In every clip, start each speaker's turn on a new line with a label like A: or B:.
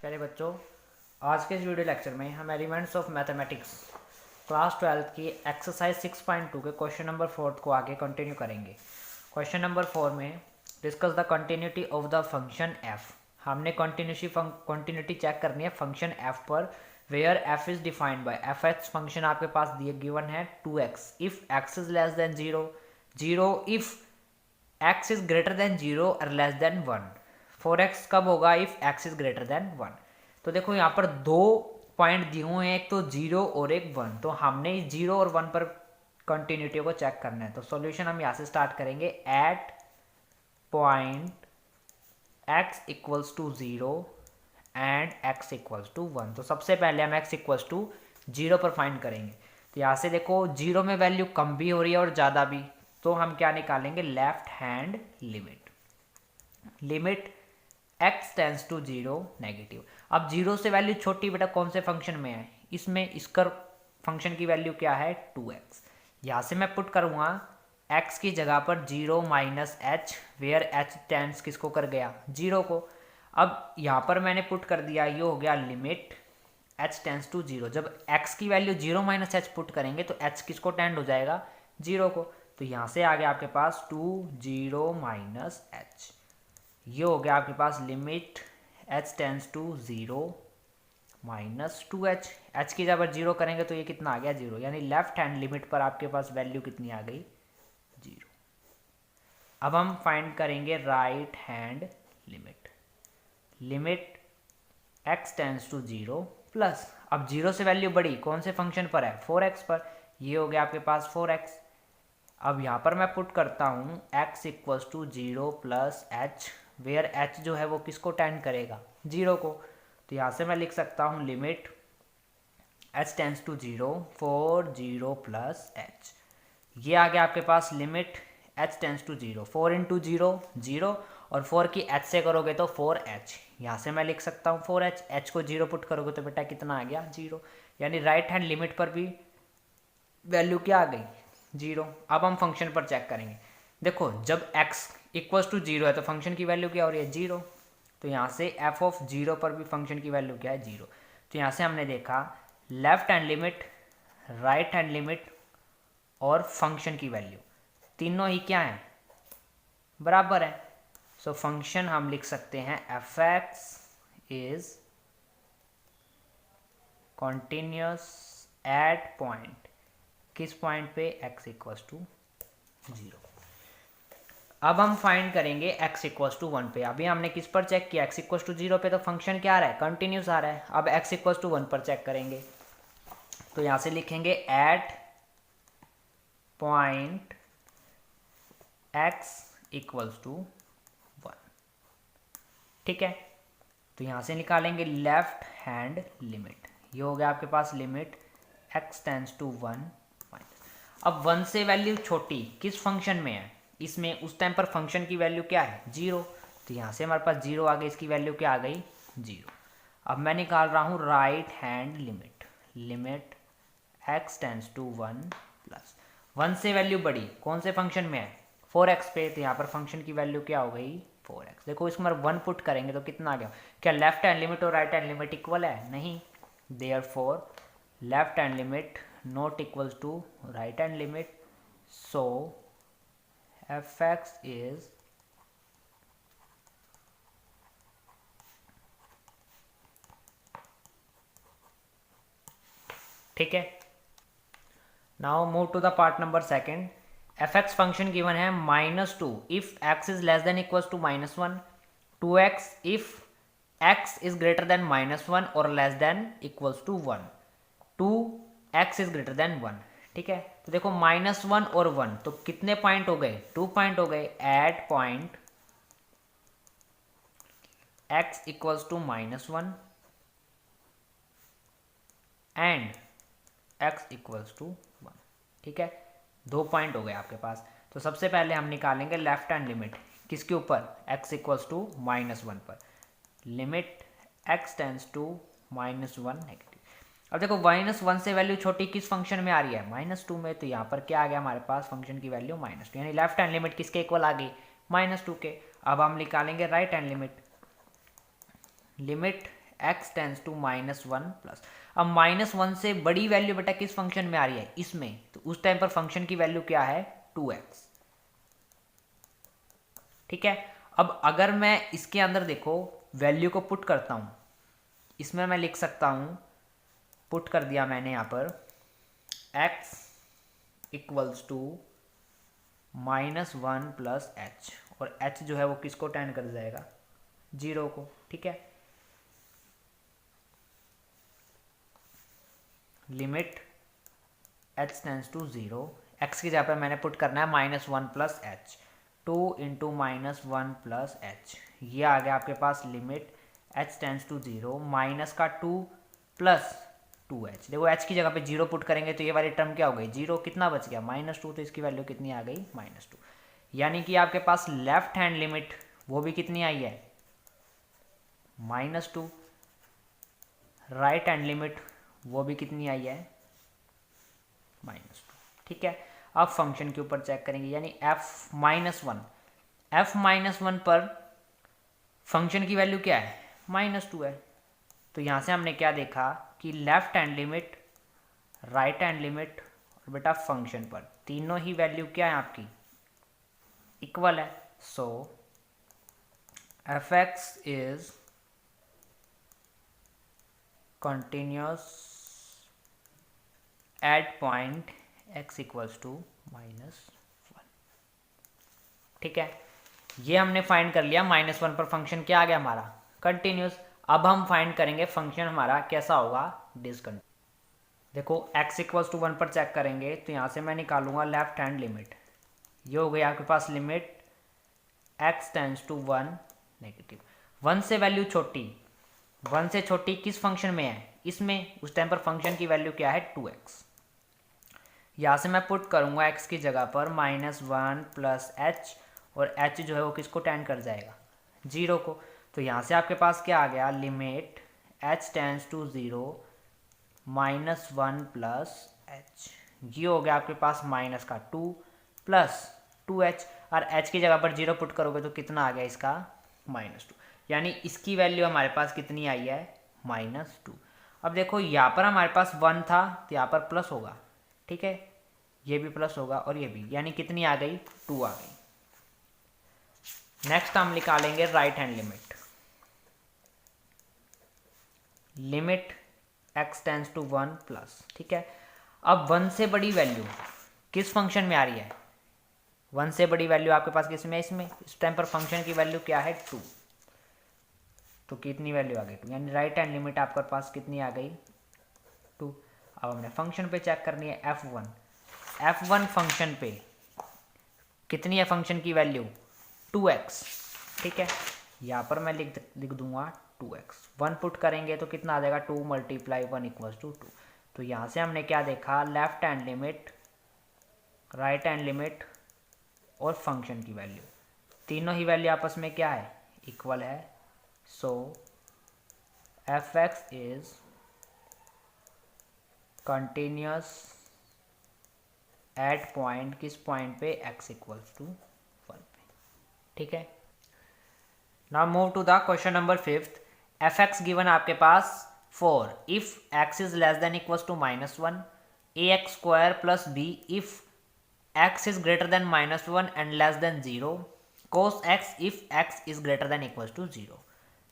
A: प्यारे बच्चों, आज के इस वीडियो लेक्चर में हम एलिमेंट्स ऑफ मैथमेटिक्स क्लास 12 की एक्सरसाइज 6.2 के क्वेश्चन नंबर 4 को आगे कंटिन्यू करेंगे। क्वेश्चन नंबर 4 में discuss the continuity of the function F. हमने कंटिन्यूटी चेक करनी है फंक्शन एफ पर, where F is defined by F X. Function आपके पास दिए गिवन है 2x if x is less than 0, 0 if x is greater than 0 और less than 1। 4x कब होगा? If x is greater than 1। तो देखो यहाँ पर दो पॉइंट दिए हुए हैं, एक तो 0 और एक 1। तो हमने 0 और 1 पर कंटिन्यूटी को चेक करना है। तो सॉल्यूशन हम यहाँ से स्टार्ट करेंगे। At point x equals to 0 and x equals to 1। तो सबसे पहले हम x इक्वल्स टू 0 पर फाइंड करेंगे। तो यहाँ से देखो 0 में वैल्यू कम भी हो रही है और ज़्यादा भी, तो हम क्या निकालेंगे? Left hand limit. Limit x tends to 0 negative. अब 0 से वैल्यू छोटी बेटा कौन से फंक्शन में है? इसमें इसका फंक्शन की वैल्यू क्या है? 2x। यहाँ से मैं पुट करूँगा x की जगह पर 0 minus H, where h tends किसको कर गया? 0 को। अब यहाँ पर मैंने पुट कर दिया, ये हो गया लिमिट h टेंस टू 0। जब x की वैल्यू 0 माइनस एच पुट करेंगे तो h किसको टेंड हो जाएगा? 0 को। तो यहाँ से आ गया आपके पास 2 0 माइनस एच। ये हो गया आपके पास limit h tends to 0 minus 2h। h की जगह 0 करेंगे तो ये कितना आ गया? 0। यानी लेफ्ट हैंड लिमिट पर आपके पास वैल्यू कितनी आ गई? 0। अब हम फाइंड करेंगे right hand limit. Limit x tends to 0 plus, अब 0 से वैल्यू बढ़ी कौन से फंक्शन पर है? 4x पर। ये हो गया आपके पास 4x। अब यहाँ पर मैं पुट करता हूँ x equals to 0 plus H, where h जो है वो किसको टेंड करेगा? 0 को। तो यहाँ से मैं लिख सकता हूँ limit h tends to 0 4 0 plus h. ये आ गया आपके पास limit h tends to 0। 4 into 0 0 और 4 की h से करोगे तो 4h। यहाँ से मैं लिख सकता हूँ 4h। h को 0 पुट करोगे तो बेटा कितना आ गया? 0। यानी राइट हैंड लिमिट पर भी वैल्यू क्या आ गई? 0। अब हम फंक्शन पर चेक करेंगे। देखो जब x इक्वल्स टू 0 है तो फंक्शन की वैल्यू क्या हो रही है? 0। तो यहाँ से f ऑफ 0 पर भी फंक्शन की वैल्यू क्या है? 0। तो यहाँ से हमने देखा left hand limit, right hand limit और फंक्शन की वैल्यू तीनों ही क्या है? बराबर है। सो फंक्शन हम लिख सकते हैं F X is continuous at point, किस पॉइंट पे? x equals to 0। अब हम फाइंड करेंगे x इक्वल्स टू 1 पे। अभी हमने किस पर चेक किया? x इक्वल्स टू 0 पे तो फंक्शन क्या आ रहा है? कंटिन्यूस आ रहा है। अब x इक्वल्स टू 1 पर चेक करेंगे। तो यहाँ से लिखेंगे at point x equals to 1। ठीक है। तो यहाँ से निकालेंगे लेफ्ट हैंड लिमिट। ये हो गया आपके पास limit x tends to 1 minus. अब 1 से वैल्यू छोटी किस फंक्शन में है? इसमें उस टाइम पर फंक्शन की वैल्यू क्या है? 0। तो यहाँ से हमारे पास 0 आ गई, इसकी वैल्यू क्या आ गई? 0। अब मैं निकाल रहा हूँ right hand limit. Limit x tends to 1 plus 1 से वैल्यू बढ़ी कौन से फंक्शन में है? 4x पे। तो यहाँ पर फंक्शन की वैल्यू क्या हो गई? 4x। देखो इसमें 1 पुट करेंगे तो कितना आ गया? क्या लेफ्ट हैंड लिमिट और राइट हैंड लिमिट इक्वल है? नहीं। Therefore left hand limit not equals to right hand limit. So fx is ठीक है। Now move to the part number second. fx function given है -2 if x is less than equals to -1, 2x if x is greater than -1 और less than equals to 1, 2x is greater than 1। ठीक है। तो देखो -1 और 1 तो कितने point हो गए? 2 पॉइंट हो गए। At point x equals to -1 and x equals to 1। ठीक है। 2 पॉइंट हो गए आपके पास। तो सबसे पहले हम निकालेंगे लेफ्ट हैंड लिमिट किसके ऊपर? x इक्वल्स टू -1 पर। Limit x tends to -1 negative. अब देखो -1 से वैल्यू छोटी किस फंक्शन में आ रही है? -2 में। तो यहाँ पर क्या आ गया हमारे पास? फंक्शन की वैल्यू -2, यानी लेफ्ट हैंड लिमिट किसके इक्वल आ गई? -2 के। अब हम निकालेंगे right hand limit. Limit x tends to -1 plus. अब -1 से बड़ी वैल्यू बेटा किस फंक्शन में आ रही है, इसमें, तो उस टाइम पर फंक्शन की वैल्यू क्या है 2x। ठीक है, अब अगर मैं इसके अंदर देखो वैल्यू को पुट करता हूं, इसमें मैं लिख सकता हूं, पुट कर दिया मैंने यहां पर x equals to -1 plus h, और h जो है वो किसको टेंड कर जाएगा 0 को। ठीक है, limit h tends to 0, x की जगह पर मैंने पुट करना है -1 plus h, 2 into -1 plus h, ये आ गया आपके पास limit h tends to 0, minus का 2 प्लस 2h। देखो h की जगह पे 0 पुट करेंगे तो ये वाली टर्म क्या हो गई 0, कितना बच गया -2, तो इसकी वैल्यू कितनी आ गई -2। यानी कि आपके पास लेफ्ट हैंड लिमिट वो भी कितनी आई है -2, राइट हैंड लिमिट वो भी कितनी आई है -2। ठीक है, अब फंक्शन के ऊपर चेक करेंगे, यानी f-1 पर फंक्शन की वैल्यू क्या है -2 है। तो यहाँ से हमने क्या देखा कि left hand limit, right hand limit और बेटा फंक्शन पर तीनों ही वैल्यू क्या है आपकी इक्वल है। So f(x) is continuous at point x equals to -1। ठीक है, ये हमने फाइंड कर लिया, -1 पर फंक्शन क्या आ गया हमारा कंटिन्यूअस। अब हम फाइंड करेंगे फंक्शन हमारा कैसा होगा डिसकंटिन्यूअस। देखो x इक्वल्स टू 1 पर चेक करेंगे तो यहाँ से मैं निकालूंगा लेफ्ट हैंड लिमिट, ये हो गई आपके पास limit x tends to 1 negative, 1 से वैल्यू छोटी, 1 से छोटी किस फंक्शन में है इसमें, उस टाइम पर फंक्शन की वैल्यू क्या है 2x। यहाँ से मैं पुट करूँगा x की जगह पर -1 प्लस h, और h जो है वो किसको टेंड कर जाएगा 0 को। तो यहाँ से आपके पास क्या आ गया limit h tends to 0 -1 plus h, ये हो गया आपके पास माइनस का 2 प्लस 2h, और h की जगह पर 0 पुट करोगे तो कितना आ गया इसका -2, यानी इसकी वैल्यू हमारे पास कितनी आई है -2। अब देखो यहाँ पर हमारे पास 1 था तो यहाँ पर प्लस होगा, ठीक है, ये भी प्लस होगा और ये भी, यानी कितनी आ गई 2 आ गई। नेक्स्ट हम निकालेंगे right hand limit, limit x tends to 1 plus. ठीक है, अब 1 से बड़ी वैल्यू किस फंक्शन में आ रही है, 1 से बड़ी वैल्यू आपके पास किस में, इसमें, इस टाइम पर फंक्शन की वैल्यू क्या है 2, तो कितनी वैल्यू आ गई 2, यानी राइट हैंड लिमिट आपके पास कितनी आ गई 2। अब हमने फंक्शन पे चेक करनी है f1 फंक्शन पे कितनी है फंक्शन की वैल्यू 2x। ठीक है, यहाँ पर मैं लिख दूंगा 2x, 1 पुट करेंगे तो कितना आ जाएगा 2 मल्टीप्लाई 1 इक्वल्स टू 2। तो यहाँ से हमने क्या देखा left hand limit, right hand limit और फंक्शन की वैल्यू, तीनों ही वैल्यू आपस में क्या है इक्वल है। So f(x) is continuous at point, किस पॉइंट पे x इक्वल्स टू 1 पे। ठीक है, now move to the question number 5th। f(x) given आपके पास 4 if x is less than equals to -1, ax² plus b if x is greater than -1 and less than 0, cos x if x is greater than equals to 0,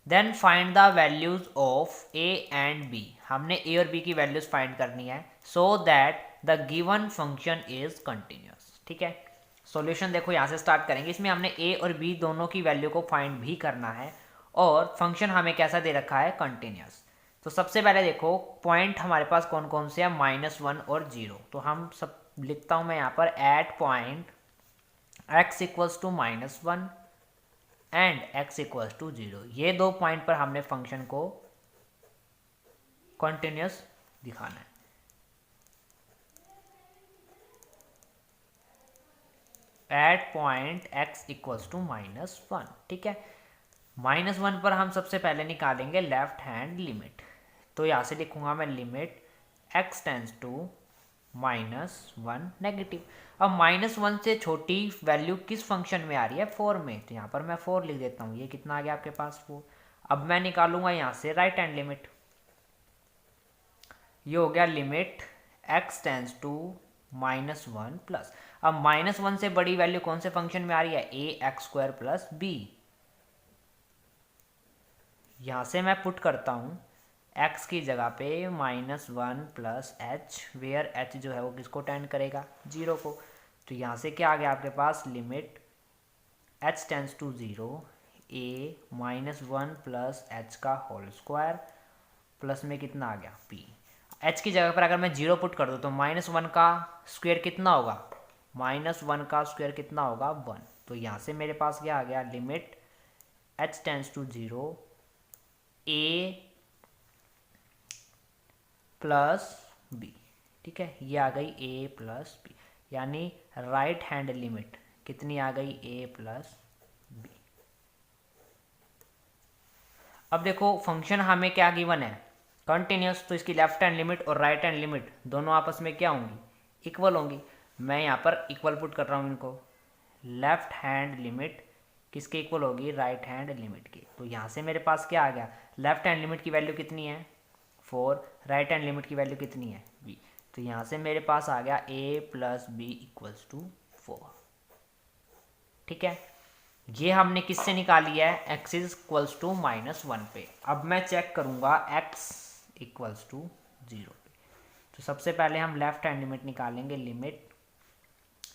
A: then find the values of a and b। हमने a और b की values find करनी है so that the given function is continuous। ठीक है, solution देखो यहाँ से स्टार्ट करेंगे, इसमें हमने a और b दोनों की वैल्यू को फाइंड भी करना है और फंक्शन हमें कैसा दे रखा है कंटिन्यूस। तो सबसे पहले देखो पॉइंट हमारे पास कौन कौन से हैं -1 और 0, तो हम सब लिखता हूं मैं यहाँ पर at point x equals to -1 and x equals to 0, ये दो पॉइंट पर हमने फंक्शन को कंटिन्यूस दिखाना है। At point x equals to -1। ठीक है, -1 पर हम सबसे पहले निकालेंगे लेफ्ट हैंड लिमिट, तो यहाँ से लिखूंगा मैं limit x tends to -1 negative. अब -1 से छोटी वैल्यू किस फंक्शन में आ रही है 4 में, तो यहाँ पर मैं 4 लिख देता हूँ, ये कितना आ गया आपके पास 4। अब मैं निकालूंगा यहाँ से राइट हैंड लिमिट। ये हो गया limit x tends to -1 plus, अब -1 से बड़ी वैल्यू कौन से फंक्शन में आ रही है, ax² प्लस b। यहाँ से मैं पुट करता हूँ x की जगह पे -1 प्लस h, वेयर h जो है वो किसको टेंड करेगा, 0 को। तो यहाँ से क्या आ गया आपके पास, limit h tends to 0 a -1 plus h का होल स्क्वायर प्लस में कितना आ गया b। h की जगह पर अगर मैं 0 पुट कर दूँ तो -1 का स्क्वायर कितना होगा, -1 का स्क्वायर कितना होगा, 1। तो यहाँ से मेरे पास क्या आ गया, limit h tends to 0 a plus b। ठीक है, ये आ गई a प्लस b, यानी राइट हैंड लिमिट कितनी आ गई, a प्लस b। अब देखो फंक्शन हमें क्या गिवन है, कंटिन्यूस, तो इसकी लेफ्ट हैंड लिमिट और राइट हैंड लिमिट दोनों आपस में क्या होंगी, इक्वल होंगी। मैं यहाँ पर इक्वल पुट कर रहा हूँ इनको, लेफ्ट हैंड लिमिट किसके इक्वल होगी, राइट हैंड लिमिट की। तो यहाँ से मेरे पास क्या आ गया, लेफ्ट हैंड लिमिट की वैल्यू कितनी है 4, राइट हैंड लिमिट की वैल्यू कितनी है b। तो यहाँ से मेरे पास आ गया a plus B equals to 4। ठीक है, ये हमने किससे निकाली है, x इज इक्वल्स टू -1 पे। अब मैं चेक करूँगा x इक्वल्स टू 0 पे। तो सबसे पहले हम लेफ्ट हैंड लिमिट निकालेंगे, लिमिट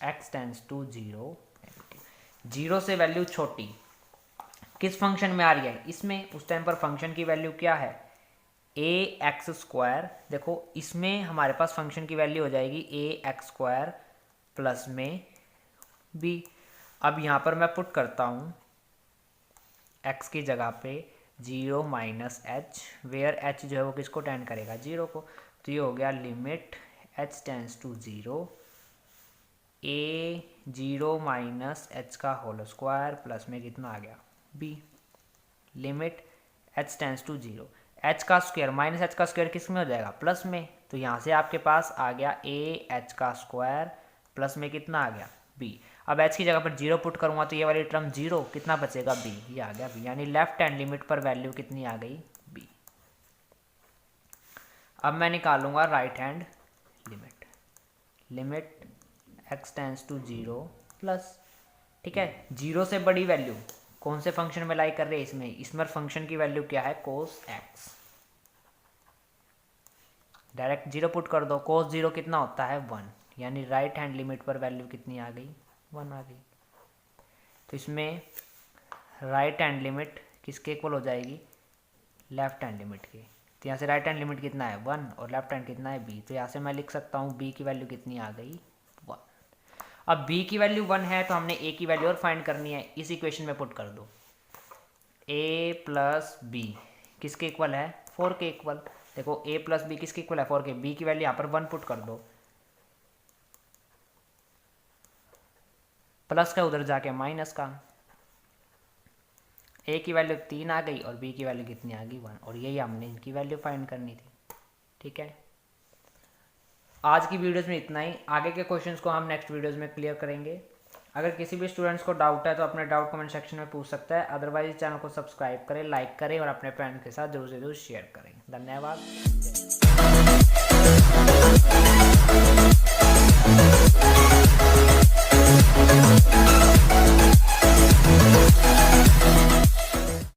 A: x टेंस टू 0, 0 से वैल्यू छोटी किस फंक्शन में आ रही है, इसमें। उस टाइम पर फंक्शन की वैल्यू क्या है, ax²। देखो इसमें हमारे पास फंक्शन की वैल्यू हो जाएगी ax² प्लस में b। अब यहाँ पर मैं पुट करता हूँ x की जगह पे 0 माइनस h, वेयर h जो है वो किसको टेंड करेगा, 0 को। तो ये हो गया limit h tends to 0 a 0 minus h का होल स्क्वायर प्लस में कितना आ गया b। Limit h tends to 0, h का स्क्वायर माइनस h का स्क्वायर किस में हो जाएगा, प्लस में। तो यहाँ से आपके पास आ गया a h का स्क्वायर प्लस में कितना आ गया b। अब h की जगह पर 0 पुट करूँगा तो ये वाली टर्म 0, कितना बचेगा b, ये आ गया b, यानी लेफ्ट हैंड लिमिट पर वैल्यू कितनी आ गई b। अब मैं निकालूंगा right hand limit, limit x tends to 0 plus. ठीक है, 0 से बड़ी वैल्यू कौन से फंक्शन में लाई कर रहे हैं, इसमें फंक्शन की वैल्यू क्या है, cos x। डायरेक्ट 0 पुट कर दो, cos 0 कितना होता है 1, यानी राइट हैंड लिमिट पर वैल्यू कितनी आ गई, 1 आ गई। तो इसमें राइट हैंड लिमिट किसके इक्वल हो जाएगी, लेफ्ट हैंड लिमिट के। तो यहाँ से राइट हैंड लिमिट कितना है 1 और लेफ्ट हैंड कितना है b। तो यहाँ से मैं लिख सकता हूँ b की वैल्यू कितनी आ गई 1। अब b की वैल्यू 1 है तो हमने a की वैल्यू और फाइंड करनी है, इस इक्वेशन में पुट कर दो। a प्लस b किसके इक्वल है, 4 के इक्वल। देखो a प्लस बी किसके इक्वल है, 4 के। b की वैल्यू यहाँ पर 1 पुट कर दो, प्लस का उधर जाके माइनस का। a की वैल्यू 3 आ गई और b की वैल्यू कितनी आ गई 1, और यही हमने इनकी वैल्यू फाइंड करनी थी। ठीक है, आज की वीडियोस में इतना ही, आगे के क्वेश्चंस को हम नेक्स्ट वीडियोस में क्लियर करेंगे। अगर किसी भी स्टूडेंट्स को डाउट है तो अपने डाउट कमेंट सेक्शन में पूछ सकता है, अदरवाइज चैनल को सब्सक्राइब करें, लाइक करें और अपने फ्रेंड्स के साथ जरूर से जरूर शेयर करें। धन्यवाद।